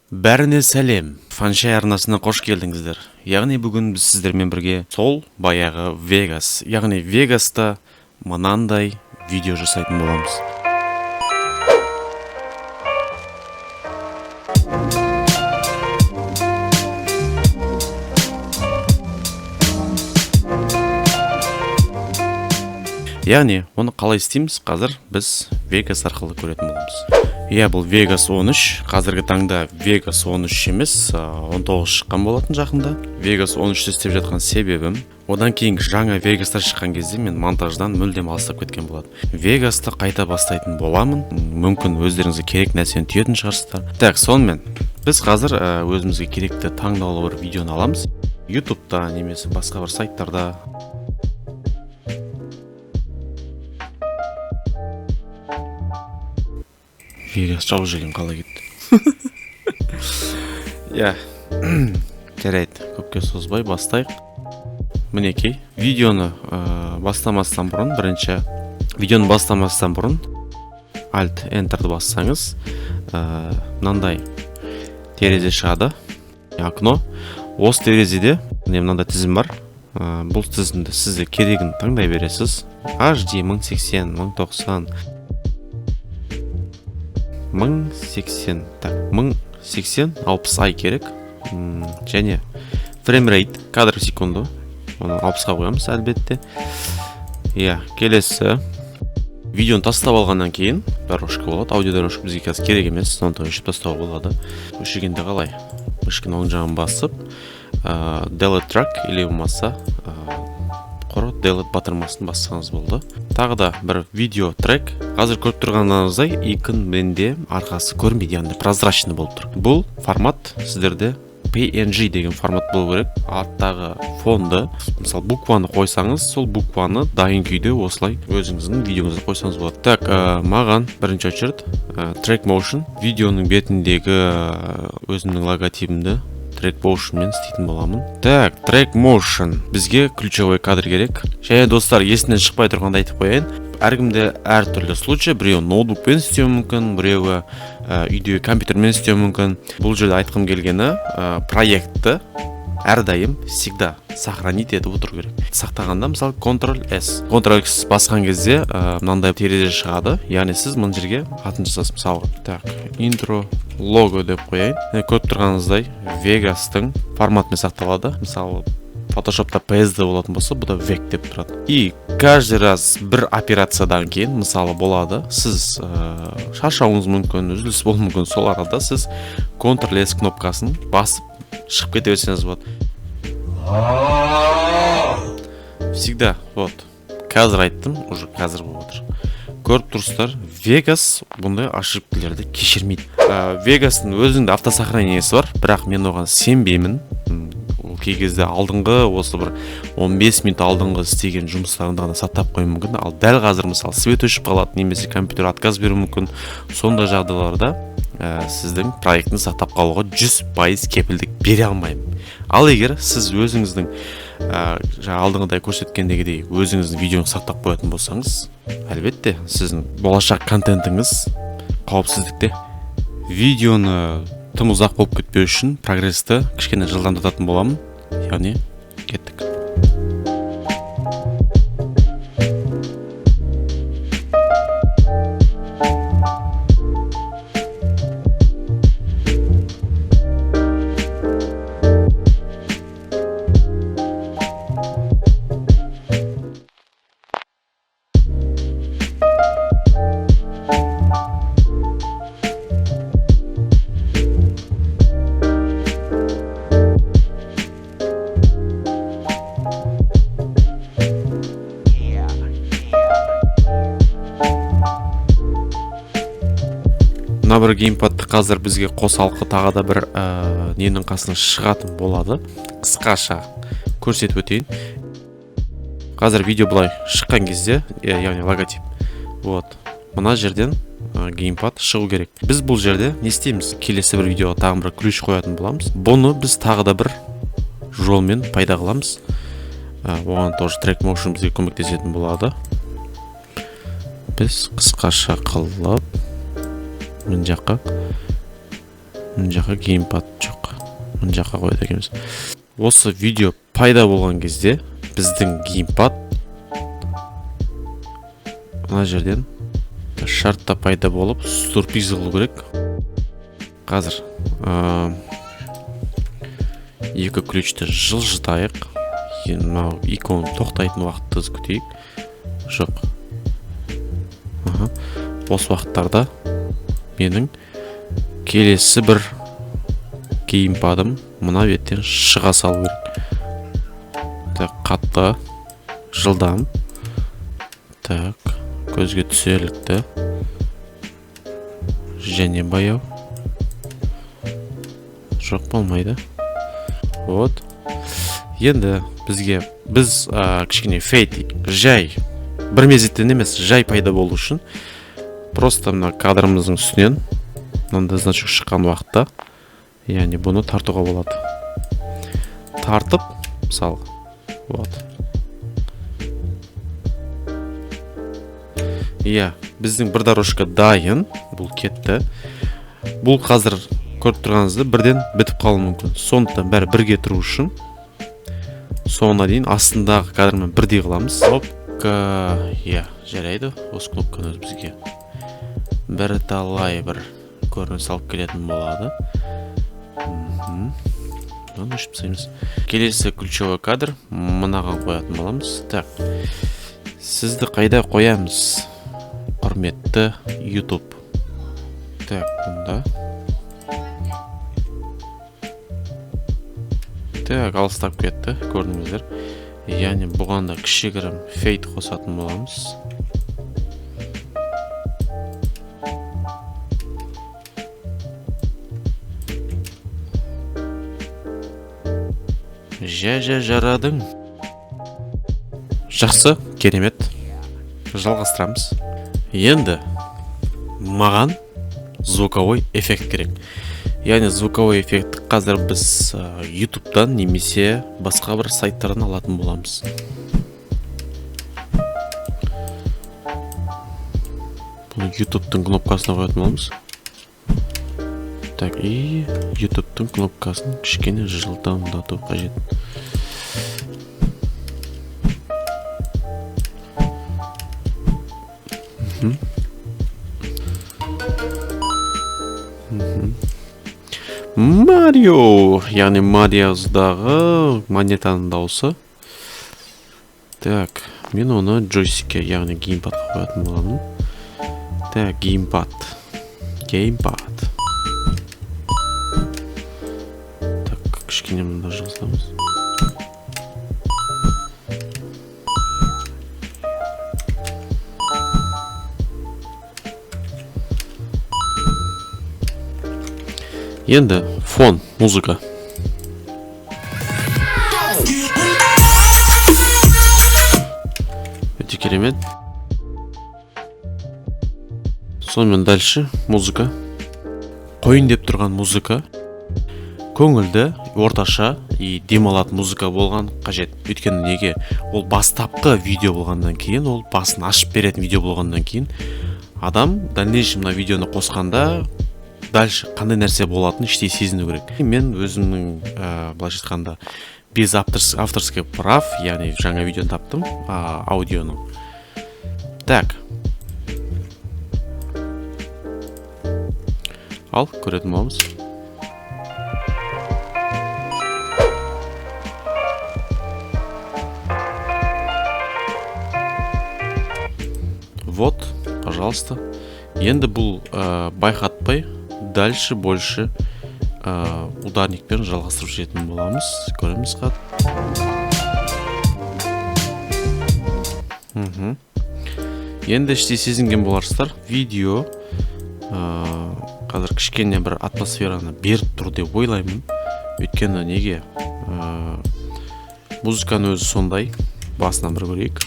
Бәріне сәлем. Фаншай арнасына қош келдіңіздер. Яғни бүгін біз сіздермен бірге сол баяғы Вегас, яғни Вегаста мынандай видео жасайтын боламыз. Яғни, оны қалай істейміз? Қазір біз Вегас арқылы көретін боламыз. Бұл Vegas 13, қазіргі таңда Vegas 13 емес, 19 шыққан болатын жақында. Vegas 13 істеп жатқан себебім, одан кейін жаңа Vegas'та шыққан кезде мен монтаждан мүлдем алыстап кеткен болатын. Vegas'ты қайта бастайтын боламын, мүмкін өздеріңізге керек нәрсені түйетін шығарсыздар. Так, сонымен біз қазір өзімізге керекті таңдаулы бір видеоны аламыз. YouTube'да немесе басқа бір сайттарда. Vegas жау жүрген қалай кетті. Жарайды, көпке созбай бастайық. Мінекей, видеоны бастамастан бұрын Alt Enter'ды бассаңыз, мынандай терезе шығады, окно. Осы терезеде мынандай тізім бар. Бұл тізімді сізге керегін таңдай бересіз. HD 1080, 1090, 1080, так, 1080, 60i керек. Және фреймрейт, кадр в секунду. Оны 60-ға қоямыз, әлбетте. Келесі. Видеоны тастап алғаннан кейін дорожка болады. Аудио дорожка бізге қазір керек емес, сондықтан өшіріп тастауға болады. Өшіргенде қалай? Өшірген оң жағын басып, delete track или болмаса delete батырмасын бассаңыз болды. Тағы да бір видео трек. Қазір көріп тұрғаныңыздай икон менде арқасы көрінбейді, яғни прозрачный болып тұр. Бұл формат сіздерде PNG деген формат болу керек. Арттағы фонды, мысалы букваны қойсаңыз, сол букваны дайын күйде осылай өзіңіздің видеоңызды қойсаңыз болады. Так, маған бірінші очередь track motion видеоның бетіндегі өзімнің логотипімді track motionмен істейтін боламын. Так, track motion бізге ключевой кадр керек. Және достар, есінен шықпай тұрғанда айтып қояйын. Әркімде әртүрлі случай, біреуі ноутбукпен істеуі мүмкін, біреуі үйдегі компьютермен істеуі мүмкін. Бұл жерде айтқым келгені, проектті әрдайым всегда сохранить етіп отыру керек. Сақтағанда, мысалы, Ctrl-S. Ctrl-X басқан кезде мынандай терезе шығады. Яғни сіз мына жерге атын жасасыз, мысалы. Так, intro лого деп қояйын. Көріп тұрғаныңыздай Vegas'тың форматымен сақталады. Мысалы, Photoshop'та PSD болатын болса, бұда VEC деп тұрады. И каждый раз бір операциядан кейін, мысалы, болады, сіз шаршауыңыз мүмкін, үзіліс болуы мүмкін, сол арада сіз Ctrl-S кнопкасын басып шығып кете берсеңіз болады. Всегда, вот. Қазір айттым, уже қазір болып отыр. Көріп тұрсыздар, Vegas бұндай ошибкаларды кешірмейді. Vegas'тың өзінде автосохранениесі бар, бірақ мен оған сенбеймін. Кей кезде алдыңғы, осы бір 15 минут алдыңғы істеген жұмыстарында ғана сақтап қою мүмкін. Ал дәл қазір, мысалы, свет өшіп қалады, немесе компьютер отказ беруі мүмкін. Сондай жағдайларда сіздің проектін сақтап қалуға 100% кепілдік бере алмаймын. Ал егер сіз өзіңіздің алдыңғыдай көрсеткендегідей өзіңіздің видеоны сақтап қоятын болсаңыз, әлбетте сіздің болашақ контентіңіз қауіпсіздікте. Видеоны тым ұзақ болып кетпеу үшін прогрессті кішкене жылдамдататын боламын. Яғни, кеттік. Мына бір геймпадты қазір бізге қосалқы тағы да бір ненің қасына шығатын болады. Қысқаша көрсетіп өтейін. Қазір видео бұлай шыққан кезде, яғни логотип. Вот. Мына жерден геймпад шығу керек. Біз бұл жерде не істейміз? Келесі бір видеоға тағы бір ключ қоятын боламыз. Бұны біз тағы да бір жолмен пайда қыламыз. Оған тоже track motion бізге көмектесетін болады. Біз қысқаша қылып мына жаққа мына жаққа геймпад жоқ, мына жаққа қояды екенбіз. Осы видео пайда болған кезде біздің геймпад мына жерден шартта пайда болып сюрприз қылу керек. Қазір екі ключті жылжытайық. Мынау икон тоқтайтын уақытты күтейік. Жоқ. Осы уақыттарда менің келесі бір геймпадым мына беттен шыға салу керек. Так, қатты, жылдам. Так, көзге түсерлікті. Және баяу. Жоқ, болмайды. Вот. Енді біз кішкене фейт, жай, бір мезеттен емес, жай пайда болу үшін просто мына кадрымыздың үстінен мынандай значок шыққан уақытта, яғни бұны тартуға болады. Тартып, мысалы, вот. Иә, біздің бір дорожка дайын, бұл кетті. Бұл қазір көріп тұрғаныңызды бірден бітіп қалуы мүмкін. Сондықтан бәрі бірге тұру үшін соңына дейін астындағы кадрмен бірдей қыламыз. Кнопка, иә, жарайды. Осы кнопканы бізге бір талай бір көрініс алып келетін болады. Оны өшіп тастаймыз. Келесі ключевой кадр мынаған қоятын боламыз. Так, сізді қайда қоямыз, құрметті YouTube? Так, бұнда. Так, алыстап кетті, көрдіңіздер. Яғни бұғанда кішігірім фейт қосатын боламыз. Жарадың. Жақсы, керемет. Жалғастырамыз. Енді маған звуковой эффект керек. Яғни звуковой эффект қазір біз YouTube'дан немесе басқа бір сайттардан алатын боламыз. Бұны YouTube'дың кнопкасына қоятын боламыз. Так, и YouTube'дың кнопкасын кішкене жылдамдату қажет. Марио, яғни Мариоздағы монетаның дауысы. Так, мен оны джойстикке, яғни геймпадқа қоятын боламын. Так, геймпад. Так, кішкене мұнда жылыстамыз. Енді фон, музыка. Өте керемет. Сонымен дальше музыка. Қойын деп тұрған музыка. Көңілді, орташа и демалатын музыка болған қажет. Өйткені неге? Ол бастапқы видео болғандан кейін, ол басын ашып беретін видео болғандан кейін, адам дальнейшем мына видеоны қосқанда дальше қандай нәрсе болатын іштей сезіну керек. Мен өзімнің былайша айтқанда без авторских прав, яғни жаңа видеоны таптым, аудионы. Так. Ал, көретін боламыз. Вот, пожалуйста. Енді бұл байқатпай дальше больше ударникпен жалғастырып жететін боламыз. Көреміз қат. Енді іште сезінген боларсыздар. Видео қазір кішкене бір атмосфераны беріп тұр деп ойлаймын. Өйткені неге? Музыканың өзі сондай. Басынан бір көрейік.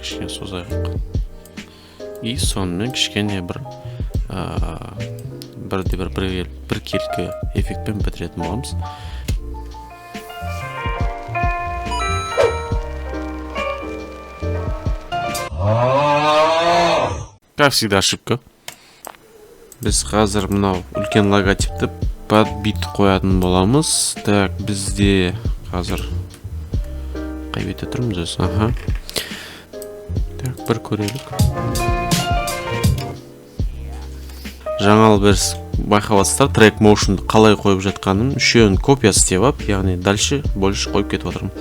Кішкене созайық. И сонымен кішкене бір біркелкі эффектпен бітіретін боламыз. Как всегда ошибка. Біз қазір мынау үлкен логотипті подбит қоятын боламыз. Так, бізде қазір қай бетте тұрмыз өзі? Аха. Так, бір көрелік. Жаңалы бір байқаватсыздар, трек моушнды қалай қойып жатқаным. Үшеуін копия істеп алып, яғни дальше больше қойып кетіп отырмын.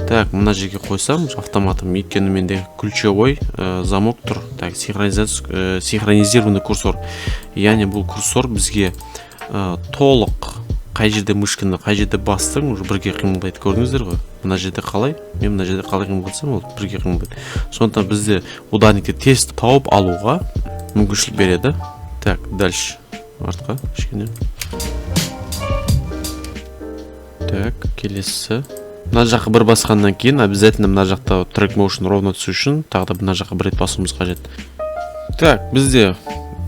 Так, мына жерге қойсам, автоматом, өйткені менде ключевой замок тұр. Так, синхронизированный курсор. Яғни бұл курсор бізге толық қай жерде мышканы, қай жерде бастың, уже бірге қимылдайды. Көрдіңіздер ғой? Мына жерде қалай? Мен мына жерде қалай қимылдасам, ол бірге қимылдайды. Сондықтан бізде ударникті тез тауып алуға мүмкіншілік береді. Так, дальше. Артқа, кішкене. Так, келесі. Мына жаққа бір басқаннан кейін, обязательно мына жақта трек моушн ровно түсу үшін, тағы да мына жаққа бір рет басуымыз қажет. Так, бізде,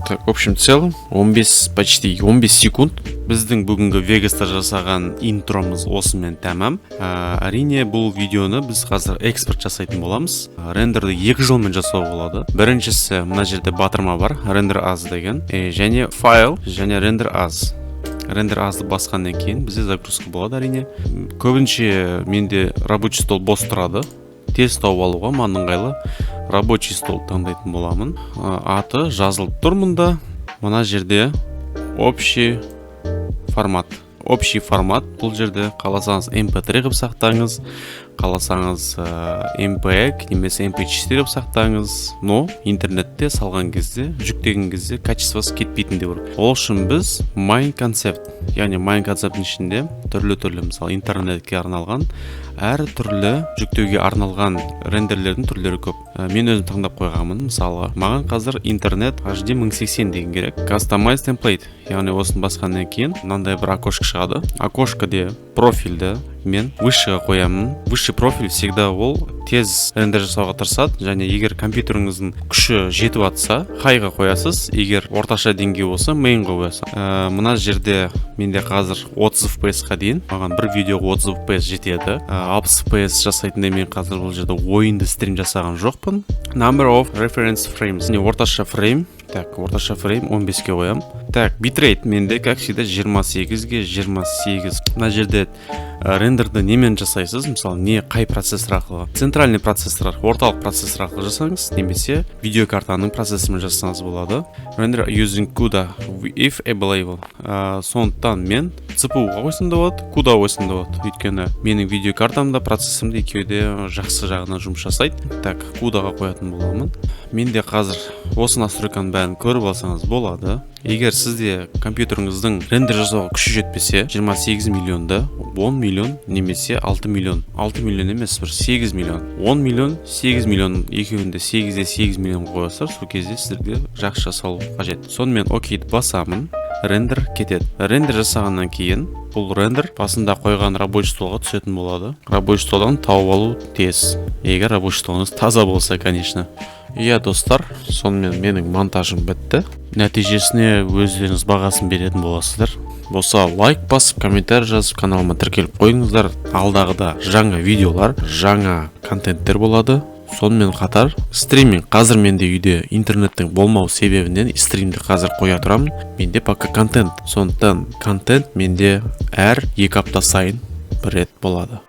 так, в общем целом, почти 15 секунд. Біздің бүгінгі Vegas'та жасаған интромыз осымен тәмам. Әрине, бұл видеоны біз қазір экспорт жасайтын боламыз. Рендерді 2 жолмен жасау болады. Біріншісі, мына жерде батырма бар, render as деген, және файл, және render as. Рендер азды басқаннан кейін бізде загрузка болады әрине. Көбінше менде рабочий стол бос тұрады. Тез тауып алуға маңыңғайлы рабочий стол таңдайтын боламын. Аты жазылып тұр мұнда. Мына жерде общий формат. Общий формат, бұл жерде қаласаңыз MP3 қып сақтаңыз, қаласаңыз MPEG немесе MP4 қып сақтаңыз, но интернетте салған кезде, жүктеген кезде качествосы кетпейтіндей бар. Ол үшін біз main concept, яғни main concept'in ішінде түрлі мысалы интернетке арналған, әр түрлі жүктеуге арналған рендерлердің түрлері көп. Мен өзім таңдап қойғанмын, мысалы, маған қазір интернет HD 1080 деген керек. Customize template, яғни осын басқаннан кейін мынандай бір окошко шығады. Окошкаде профильді мен высшыға қоямын. Высший профиль всегда ол тез рендер жасауға тырысады, және егер компьютеріңіздің күші жетіп атса, хайға қоясыз, егер орташа деңгей болса, mainға қоясыз. Мына жерде менде қазір 30 FPS-қа дейін, маған бір видеоға 30 FPS жетеді. 60 FPS жасайтындай мен қазір бұл жерде ойынды стрим жасаған жоқпын. Number of reference frames, не орташа фрейм. Так, орташа фрейм 15-ке қоям. Так, битрейт менде, как всегда, 28-ге 28. Мына жерде рендерді немен жасайсыз? Мысалы, не қай процессор арқылы? Центральный процессор, орталық процессор арқылы жасаңыз, немесе видеокартаның процессорымен жасаңыз болады. Render using CUDA if available. Сондықтан мен CPU-ға қойсам да болады, CUDA қойсам да болады. Өйткені менің видеокартамда, процессорымда екеуде жақсы жағынан жұмыс жасайды. Так, CUDA-ға қоятын боламын. Менде қазір осы настройканың бәрін көріп алсаңыз болады. Егер сізде компьютеріңіздің рендер жасауға күші жетпесе, 28 миллионда 10 миллион немесе 6 миллион. 6 миллион емес, бір 8 миллион. 10 миллион, 8 миллион, екеуінде 8-де 8 миллион қойсаңыз, сол кезде сіздерге жақсы жасау қажет. Сонымен окейді басамын, рендер кетеді. Рендер жасағаннан кейін, бұл рендер басында қойған рабочий столға түсетін болады. Рабочий столдан тауып алу тез. Егер рабочий столыңыз таза болса, конечно. Иә, достар, сонымен менің монтажым бітті. Нәтижесіне өздеріңіз бағасын беретін боласыздар. Болса, лайк басып, комментарий жазып, каналыма тіркеліп қойыңыздар. Алдағыда жаңа видеолар, жаңа контенттер болады. Сонымен қатар, стриминг қазір менде үйде интернеттің болмау себебінен стримді қазір қоя тұрамын. Менде пока контент. Сондықтан контент менде әр 2 апта сайын бір рет болады.